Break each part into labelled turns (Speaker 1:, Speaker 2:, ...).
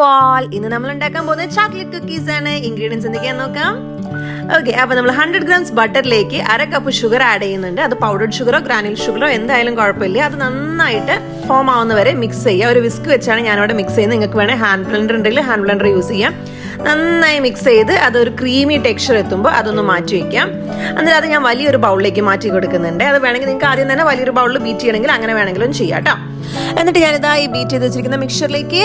Speaker 1: all! ഇന്ന് നമ്മൾ ഉണ്ടാക്കാൻ പോകുന്നത് ചോക്ലേറ്റ് കുക്കീസ് ആണ്. ഇൻഗ്രീഡിയൻസ് എന്തൊക്കെയാന്ന് നോക്കാം. ഓക്കെ, അപ്പോൾ നമ്മൾ 100 grams ബട്ടറിലേക്ക് 1/2 കപ്പ് ഷുഗർ ആഡ് ചെയ്യുന്നുണ്ട്. അത് പൗഡർഡ് ഷുഗറോ ഗ്രാനുൽ ഷുഗറോ എന്തായാലും കുഴപ്പമില്ല. അത് നന്നായിട്ട് ഫോം ആവുന്നവരെ മിക്സ് ചെയ്യുക. ഒരു വിസ്ക് വെച്ചാണ് ഞാനിവിടെ മിക്സ് ചെയ്യുന്നത്. നിങ്ങൾക്ക് വേണേൽ ഹാൻഡ് ബ്ലെൻഡർ ഉണ്ടെങ്കിൽ ഹാൻഡ് ബ്ലെൻഡർ യൂസ് ചെയ്യാം. നന്നായി മിക്സ് ചെയ്ത് അതൊരു ക്രീമി ടെക്സ്ചർ എത്തുമ്പോൾ അതൊന്ന് മാറ്റി വയ്ക്കാം. എന്നിട്ട് അത് ഞാൻ വലിയൊരു ബൗളിലേക്ക് മാറ്റി കൊടുക്കുന്നുണ്ട്. അത് വേണമെങ്കിൽ നിങ്ങൾക്ക് ആദ്യം തന്നെ വലിയൊരു ബൗളിൽ ബീറ്റ് ചെയ്യണമെങ്കിൽ അങ്ങനെ വേണമെങ്കിലും ചെയ്യാം കേട്ടോ. എന്നിട്ട് ഞാനിതാ ഈ ബീറ്റ് ചെയ്ത് വെച്ചിരിക്കുന്ന മിക്സറിലേക്ക്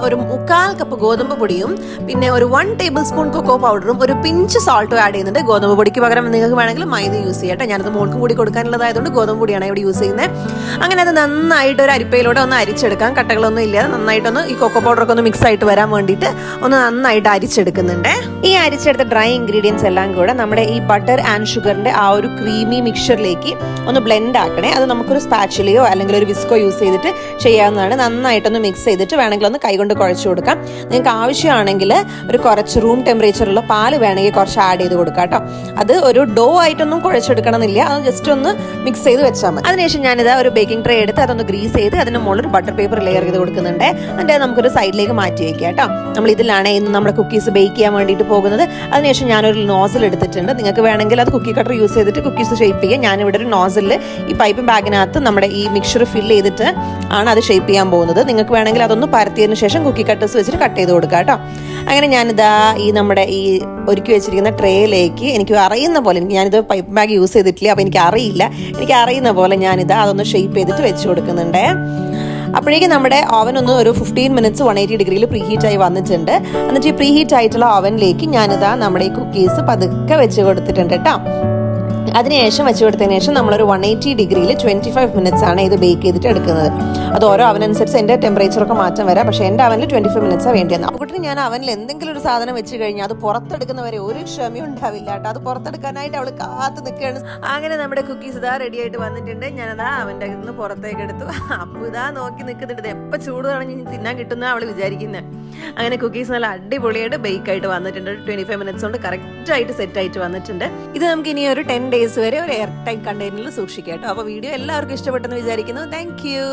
Speaker 1: ഒരു 1/4 കപ്പ് ഗോതമ്പ് പൊടിയും പിന്നെ ഒരു 1 ടേബിൾ സ്പൂൺ കൊക്കോ പൗഡറും ഒരു പിഞ്ച് സോൾട്ടും ആഡ് ചെയ്യുന്നുണ്ട്. ഗോതമ്പ് പൊടിക്ക് പകരം നിങ്ങൾക്ക് വേണമെങ്കിൽ മൈദ യൂസ് ചെയ്യാം. ഞാനത് മോൾക്കും കൂടി കൊടുക്കാനുള്ളതായതുകൊണ്ട് ഗോതമ്പ് പൊടിയാണ് ഇവിടെ യൂസ് ചെയ്യുന്നത്. അങ്ങനെ അത് നന്നായിട്ട് ഒരു അരിപ്പയിലൂടെ ഒന്ന് അരിച്ചെടുക്കാം. കട്ടകളൊന്നും ഇല്ലാതെ നന്നായിട്ടൊന്ന് ഈ കൊക്കോ പൗഡറൊക്കെ ഒന്ന് മിക്സ് ആയിട്ട് വരാൻ വേണ്ടിയിട്ട് ഒന്ന് നന്നായിട്ട് അരിച്ചെടുക്കുന്നുണ്ട്. ഈ അരിച്ചെടുത്ത ഡ്രൈ ഇൻഗ്രീഡിയൻസ് എല്ലാം കൂടെ നമ്മുടെ ഈ ബട്ടർ ആൻഡ് ഷുഗറിന്റെ ആ ഒരു ക്രീമി മിക്സറിലേക്ക് ഒന്ന് ബ്ലെൻഡ് ആക്കണേ. അത് നമുക്കൊരു സ്പാച്ചുലയോ അല്ലെങ്കിൽ ഒരു വിസ്കോ യൂസ് ചെയ്തിട്ട് ചെയ്യാവുന്നതാണ്. നന്നായിട്ടൊന്ന് മിക്സ് ചെയ്തിട്ട് വേണമെങ്കിൽ ഒന്ന് കൈകൊണ്ട് കുഴച്ചു കൊടുക്കാം. നിങ്ങൾക്ക് ആവശ്യമാണെങ്കിൽ ഒരു കുറച്ച് റൂം ടെമ്പറേച്ചറുള്ള പാല് വേണമെങ്കിൽ കുറച്ച് ആഡ് ചെയ്ത് കൊടുക്കാം കേട്ടോ. അത് ഒരു ഡോ ആയിട്ടൊന്നും കുഴച്ചെടുക്കണമെന്നില്ല. അത് ജസ്റ്റ് ഒന്ന് മിക്സ് ചെയ്ത് വെച്ചാൽ മതി. അതിനുശേഷം ഞാനിതാ ഒരു ബേക്കിംഗ് ട്രേ എടുത്ത് അതൊന്ന് ഗ്രീസ് ചെയ്ത് അതിന് മുകളിൽ ഒരു ബട്ടർ പേപ്പർ ലെയർ ചെയ്ത് കൊടുക്കുന്നുണ്ട്. എന്നിട്ട് നമുക്കൊരു സൈഡിലേക്ക് മാറ്റി വയ്ക്കാം കേട്ടോ. നമ്മൾ ഇതിലാണ് ഇന്ന് നമ്മുടെ കുക്കീസ് ബേക്ക് ചെയ്യാൻ വേണ്ടിയിട്ട് പോകുന്നത്. അതിനുശേഷം ഞാനൊരു നോസിൽ എടുത്തിട്ടുണ്ട്. നിങ്ങൾക്ക് വേണമെങ്കിൽ അത് കുക്കി കട്ടർ യൂസ് ചെയ്തിട്ട് കുക്കീസ് ഷേപ്പ് ചെയ്യാം. ഞാനിവിടെ ഒരു നോസിൽ ഈ പൈപ്പ് ബാഗിനകത്ത് നമ്മുടെ ഈ മിക്സർ ഫില്ല് ചെയ്തിട്ട് ആണ് അത് ഷേപ്പ് ചെയ്യാൻ പോകുന്നത്. നിങ്ങൾക്ക് വേണമെങ്കിൽ അതൊന്ന് പരത്തിയതിനു ശേഷം കുക്കി കട്ടേഴ്സ് വെച്ചിട്ട് കട്ട് ചെയ്ത് കൊടുക്കുക കേട്ടോ. അങ്ങനെ ഞാനിതാ ഈ നമ്മുടെ ഈ ഒരുക്കി വെച്ചിരിക്കുന്ന ട്രേയിലേക്ക് എനിക്ക് അറിയുന്ന പോലെ, ഞാനിത് പൈപ്പ് ബാഗ് യൂസ് ചെയ്തിട്ടില്ല, അപ്പോൾ എനിക്ക് അറിയുന്ന പോലെ ഞാനിതാ അതൊന്ന് ഷേപ്പ് ചെയ്തിട്ട് വെച്ച് കൊടുക്കുന്നുണ്ട്. അപ്പോഴേക്കും നമ്മുടെ ഓവൻ ഒന്ന് ഒരു 15 minutes 180 ഡിഗ്രിയിൽ പ്രീ ഹീറ്റ് ആയി വന്നിട്ടുണ്ട്. എന്നിട്ട് ഈ പ്രീ ഹീറ്റ് ആയിട്ടുള്ള ഓവനിലേക്ക് ഞാനിതാ നമ്മുടെ ഈ കുക്കീസ് പതുക്കെ വെച്ച് കൊടുത്തിട്ടുണ്ട് കേട്ടോ. അതിനുശേഷം വെച്ച് കൊടുത്തതിന് ശേഷം നമ്മളൊരു 180 ഡിഗ്രിയിൽ 25 minutes ആണ് ഇത് ബേക്ക് ചെയ്തിട്ട് എടുക്കുന്നത്. അത് ഓരോ അവനനുസരിച്ച് എൻ്റെ ടെമ്പറേച്ചറൊക്കെ മാറ്റം വരാം. പക്ഷേ എൻ്റെ അവനിൽ 25 minutes വേണ്ടിയെന്ന്. അപ്പോൾ ഞാൻ അവനിൽ എന്തെങ്കിലും ഒരു സാധനം വെച്ച് കഴിഞ്ഞാൽ അത് പുറത്തെടുക്കുന്നവരെ ഒരു ക്ഷമയും ഉണ്ടാവില്ല കേട്ടോ. അത് പുറത്തെടുക്കാനായിട്ട് അവൾ കാത്ത് നിൽക്കുകയാണ്. അങ്ങനെ നമ്മുടെ കുക്കീസ് ഇതാ റെഡി ആയിട്ട് വന്നിട്ടുണ്ട്. ഞാനതാ അവൻ്റെ നിന്ന് പുറത്തേക്ക് എടുത്തു. അപ്പോൾ ഇതാ നോക്കി നിൽക്കുന്നുണ്ട്. എപ്പോൾ ചൂട് കളഞ്ഞ് തിന്നാൻ കിട്ടുന്ന അവൾ വിചാരിക്കുന്നത്. അങ്ങനെ കുക്കീസ് നല്ല അടിപൊളിയായിട്ട് ബേക്ക് ആയിട്ട് വന്നിട്ടുണ്ട്. 25 minutes കൊണ്ട് കറക്റ്റായിട്ട് സെറ്റ് ആയിട്ട് വന്നിട്ടുണ്ട്. ഇത് നമുക്ക് ഇനി ഒരു 10 days വരെ ഒരു എയർ ടൈറ്റ് കണ്ടെയ്നറിൽ സൂക്ഷിക്കാം കേട്ടോ. അപ്പോൾ വീഡിയോ എല്ലാവർക്കും ഇഷ്ടപ്പെട്ടെന്ന് വിചാരിക്കുന്നു. Thank you.